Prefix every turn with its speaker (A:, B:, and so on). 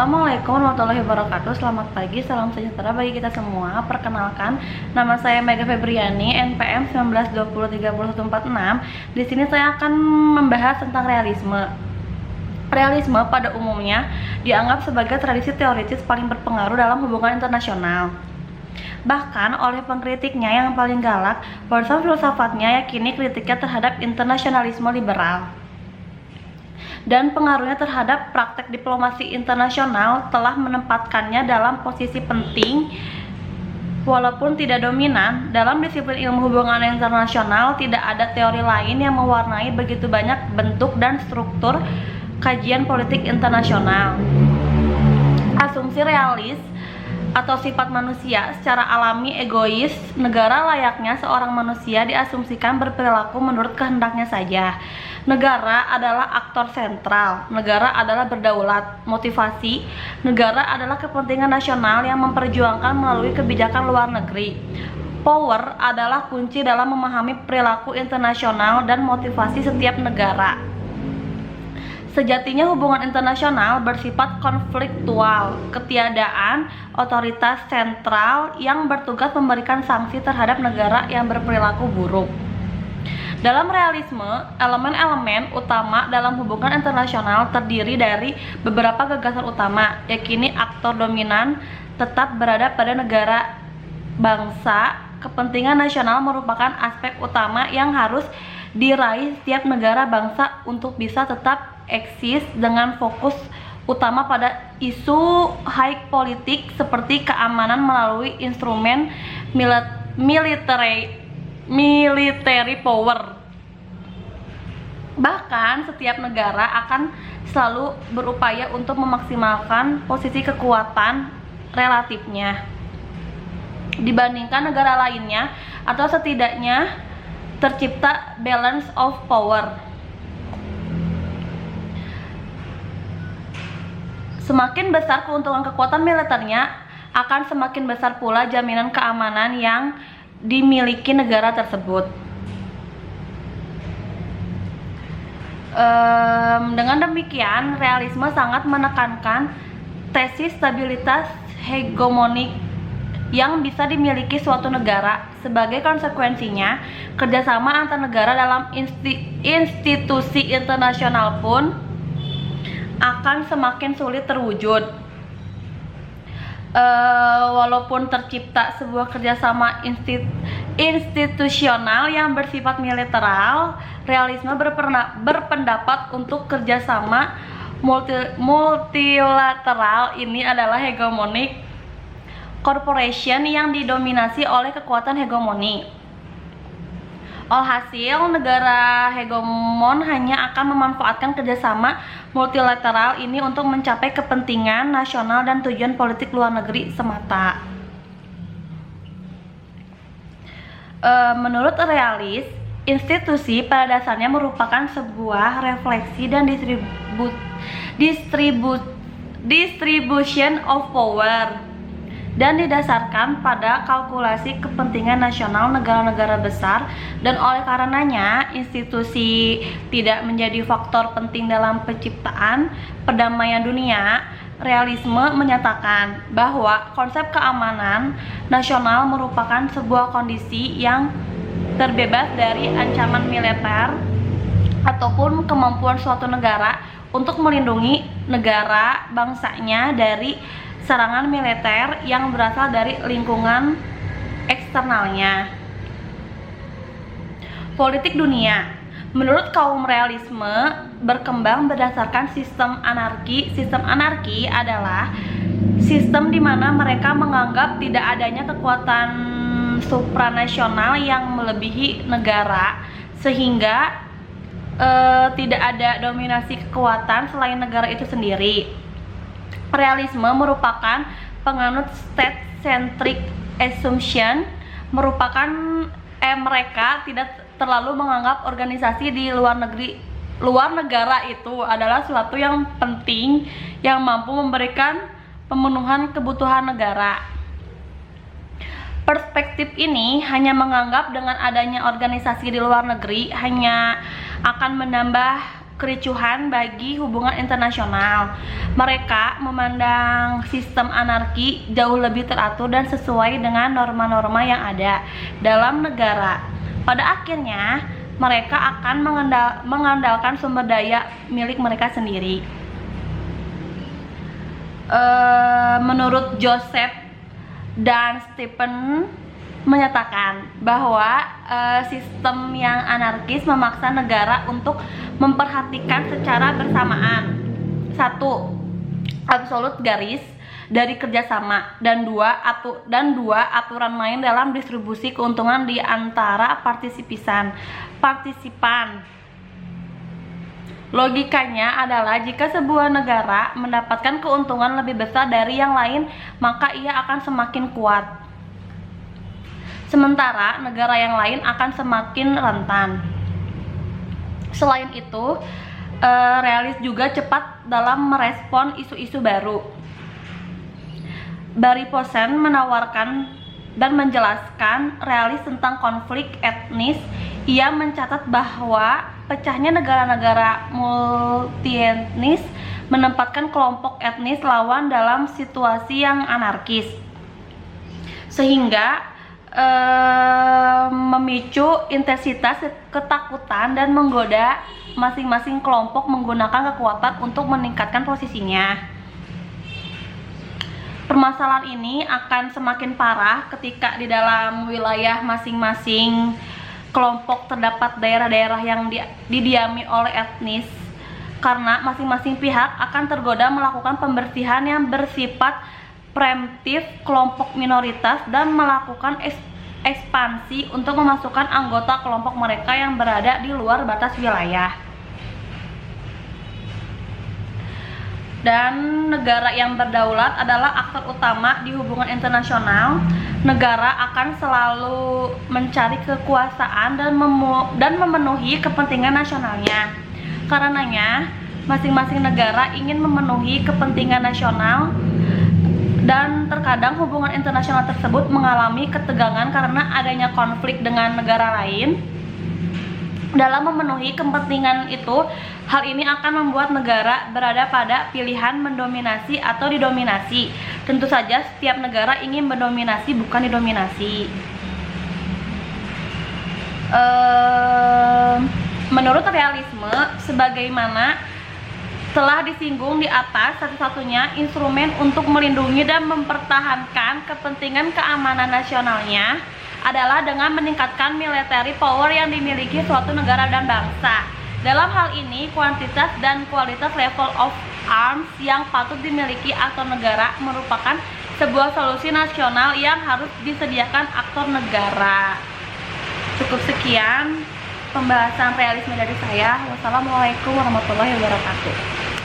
A: Assalamualaikum warahmatullahi wabarakatuh. Selamat pagi, salam sejahtera bagi kita semua. Perkenalkan, nama saya Mega Febriani, NPM 19203146. Di sini saya akan membahas tentang realisme. Realisme pada umumnya dianggap sebagai tradisi teoritis paling berpengaruh dalam hubungan internasional. Bahkan oleh pengkritiknya yang paling galak, barisan filsafatnya yakini kritiknya terhadap internasionalisme liberal dan pengaruhnya terhadap praktek diplomasi internasional telah menempatkannya dalam posisi penting walaupun tidak dominan. Dalam disiplin ilmu hubungan internasional tidak ada teori lain yang mewarnai begitu banyak bentuk dan struktur kajian politik internasional. Asumsi realis atau sifat manusia secara alami egois, negara layaknya seorang manusia diasumsikan berperilaku menurut kehendaknya saja. Negara adalah aktor sentral, negara adalah berdaulat, motivasi negara adalah kepentingan nasional yang memperjuangkan melalui kebijakan luar negeri. Power adalah kunci dalam memahami perilaku internasional dan motivasi setiap negara. Sejatinya hubungan internasional bersifat konfliktual, ketiadaan otoritas sentral yang bertugas memberikan sanksi terhadap negara yang berperilaku buruk. Dalam realisme, elemen-elemen utama dalam hubungan internasional terdiri dari beberapa gagasan utama, yakni aktor dominan tetap berada pada negara bangsa. Kepentingan nasional merupakan aspek utama yang harus diraih setiap negara bangsa untuk bisa tetap eksis dengan fokus utama pada isu high politik seperti keamanan melalui instrumen military power. Bahkan setiap negara akan selalu berupaya untuk memaksimalkan posisi kekuatan relatifnya dibandingkan negara lainnya, atau setidaknya tercipta balance of power. Semakin besar keuntungan kekuatan militernya, akan semakin besar pula jaminan keamanan yang dimiliki negara tersebut. Dengan demikian, realisme sangat menekankan tesis stabilitas hegemonik yang bisa dimiliki suatu negara. Sebagai konsekuensinya, kerjasama antar negara dalam institusi internasional pun akan semakin sulit terwujud. Walaupun tercipta sebuah kerjasama institusional yang bersifat militeral, realisme berpendapat untuk kerjasama multilateral ini adalah hegemonic corporation yang didominasi oleh kekuatan hegemoni. Alhasil, negara hegemon hanya akan memanfaatkan kerjasama multilateral ini untuk mencapai kepentingan nasional dan tujuan politik luar negeri semata. Menurut realis, institusi pada dasarnya merupakan sebuah refleksi dan distribution of power dan didasarkan pada kalkulasi kepentingan nasional negara-negara besar, dan oleh karenanya institusi tidak menjadi faktor penting dalam penciptaan perdamaian dunia. Realisme menyatakan bahwa konsep keamanan nasional merupakan sebuah kondisi yang terbebas dari ancaman militer ataupun kemampuan suatu negara untuk melindungi negara bangsanya dari serangan militer yang berasal dari lingkungan eksternalnya. Politik dunia, menurut kaum realisme, berkembang berdasarkan sistem anarki. Sistem anarki adalah sistem di mana mereka menganggap tidak adanya kekuatan supranasional yang melebihi negara, sehingga tidak ada dominasi kekuatan selain negara itu sendiri. Realisme merupakan penganut state-centric assumption, mereka tidak terlalu menganggap organisasi di luar negara itu adalah suatu yang penting yang mampu memberikan pemenuhan kebutuhan negara. Perspektif ini hanya menganggap dengan adanya organisasi di luar negeri hanya akan menambah kericuhan bagi hubungan internasional. Mereka memandang sistem anarki jauh lebih teratur dan sesuai dengan norma-norma yang ada dalam negara. Pada akhirnya, mereka akan mengandalkan sumber daya milik mereka sendiri. Menurut Joseph dan Stephen menyatakan bahwa sistem yang anarkis memaksa negara untuk memperhatikan secara bersamaan: 1. Absolut garis dari kerjasama, dan dua aturan main dalam distribusi keuntungan di antara partisipan. Logikanya adalah jika sebuah negara mendapatkan keuntungan lebih besar dari yang lain, maka ia akan semakin kuat. Sementara negara yang lain akan semakin rentan. Selain itu, realis juga cepat dalam merespon isu-isu baru. Barry Posen menawarkan dan menjelaskan realis tentang konflik etnis. Ia mencatat bahwa pecahnya negara-negara multietnis menempatkan kelompok etnis lawan dalam situasi yang anarkis, sehingga memicu intensitas ketakutan dan menggoda masing-masing kelompok menggunakan kekuatan untuk meningkatkan posisinya. Permasalahan ini akan semakin parah ketika di dalam wilayah masing-masing kelompok terdapat daerah-daerah yang didiami oleh etnis, karena masing-masing pihak akan tergoda melakukan pembersihan yang bersifat preemptif kelompok minoritas dan melakukan ekspansi untuk memasukkan anggota kelompok mereka yang berada di luar batas wilayah. Dan negara yang berdaulat adalah aktor utama di hubungan internasional. Negara akan selalu mencari kekuasaan dan memenuhi kepentingan nasionalnya. Karenanya, masing-masing negara ingin memenuhi kepentingan nasional, dan terkadang hubungan internasional tersebut mengalami ketegangan karena adanya konflik dengan negara lain. Dalam memenuhi kepentingan itu, hal ini akan membuat negara berada pada pilihan mendominasi atau didominasi. Tentu saja setiap negara ingin mendominasi, bukan didominasi. Menurut realisme, sebagaimana telah disinggung di atas, satu-satunya instrumen untuk melindungi dan mempertahankan kepentingan keamanan nasionalnya adalah dengan meningkatkan military power yang dimiliki suatu negara dan bangsa. Dalam hal ini, kuantitas dan kualitas level of arms yang patut dimiliki aktor negara merupakan sebuah solusi nasional yang harus disediakan aktor negara. Cukup sekian pembahasan realisme dari saya. Wassalamualaikum warahmatullahi wabarakatuh.